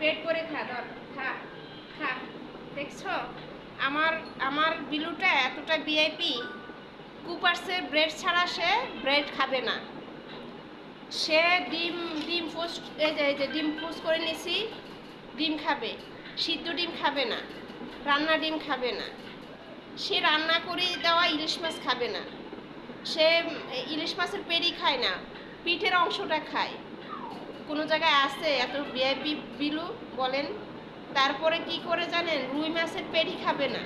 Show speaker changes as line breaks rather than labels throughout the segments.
পেট করে খা, ধর খা খা। দেখছো আমার আমার বিলুটা এতটা ভিআইপি, কুপার্সের ব্রেড ছাড়া সে ব্রেড খাবে না। সে ডিম ডিম পোস্ট এই যে ডিম পোস্ট করে নিছি, ডিম খাবে, সিদ্ধ ডিম খাবে না, রান্না ডিম খাবে না, সে রান্না করে দেওয়া ইলিশ মাছ খাবে না, সে ইলিশ মাছের পেরি খায় না, পিঠের অংশটা খায়। কোনো জায়গায় আছে এত ভিআইপি বিলু বলেন? তারপরে কি করে জানেন? রুই মাছের পেরি খাবে না,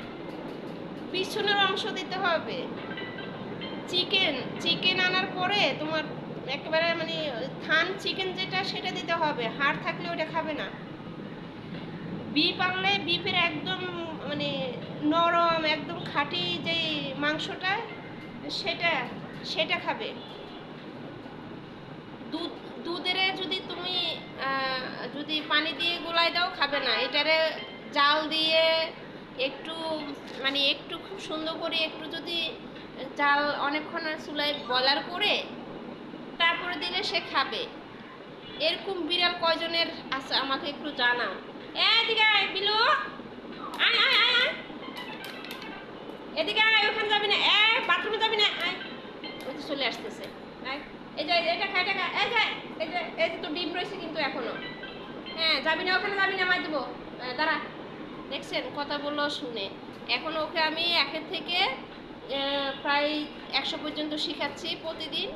পিছনের অংশ দিতে হবে। চিকেন চিকেন আনার পরে তোমার একেবারে মানে থান চিকেন যেটা সেটা দিতে হবে, হাড় থাকলে ওটা খাবে না। বিফ আনলে বিফের একদম মানে নরম একদম খাঁটি যে মাংসটা সেটা সেটা খাবে। দুধ দুধের যদি তুমি যদি পানি দিয়ে গোলায় দাও খাবে না, এটারে জাল দিয়ে একটু মানে একটু খুব সুন্দর করে একটু যদি জাল অনেকক্ষণ চুলায় বয়লার করে তারপরে দিলে সে খাবে। এরকম বিড়াল কয়জনের আছে আমাকে একটু জানাও। এদিকে আয় বিলু, আয় আয় আয় আয়, এদিকে আয়, ওখানে যাবি না, বাথরুমে যাবি না, আয়। ওই যে চলে আসতেছে, আয়। এই যে এটা খা, এটা খা, এই যে এই যে তো ডিম রয়েছে কিন্তু এখনো। হ্যাঁ যাবি না, ওখানে যাবি না, মাই দেবো, দাঁড়া। দেখছেন কথা বললো শুনে। এখন ওকে আমি 1 থেকে প্রায় 100 পর্যন্ত শেখাচ্ছি প্রতিদিন।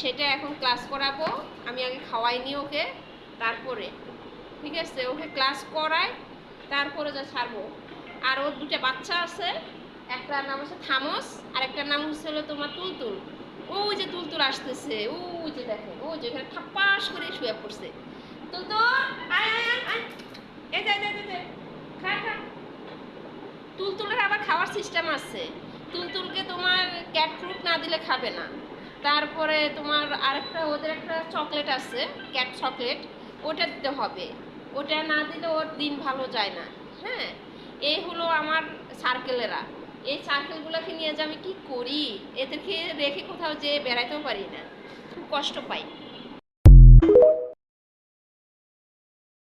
সেটা এখন ক্লাস করাবো। আমি আগে খাওয়াইনি ওকে, তারপরে ঠিক আছে ওকে ক্লাস করাই, তারপরে যা ছাড়বো। আর ওর 2টা বাচ্চা আছে, একটার নাম হচ্ছে থামস আর একটার নাম হচ্ছে তোমার তুলতুল। ওই যে তুলতুল আসতেছে, ওই যে দেখেন, ওই যে এখানে ঠাপ্পাস করে শুয়ে পড়ছে। তুলতুল আয় আয় আয় আয়, এই যে খা খা। তুলতুলের আবার খাওয়ার সিস্টেম আছে। তুলতুলকে তোমার ক্যাট ফ্রুট না দিলে খাবে না। তারপরে তোমার আরেকটা ওদের একটা চকলেট আছে, ক্যাট চকলেট, ওটা দিতে হবে। ওটা না দিলে ওর দিন ভালো যায় না। হ্যাঁ, এই হলো আমার সার্কেলেরা। এই সার্কেলগুলোকে নিয়ে যে আমি কী করি, এদেরকে রেখে কোথাও যেয়ে বেড়াইতেও পারি না, খুব কষ্ট পাই।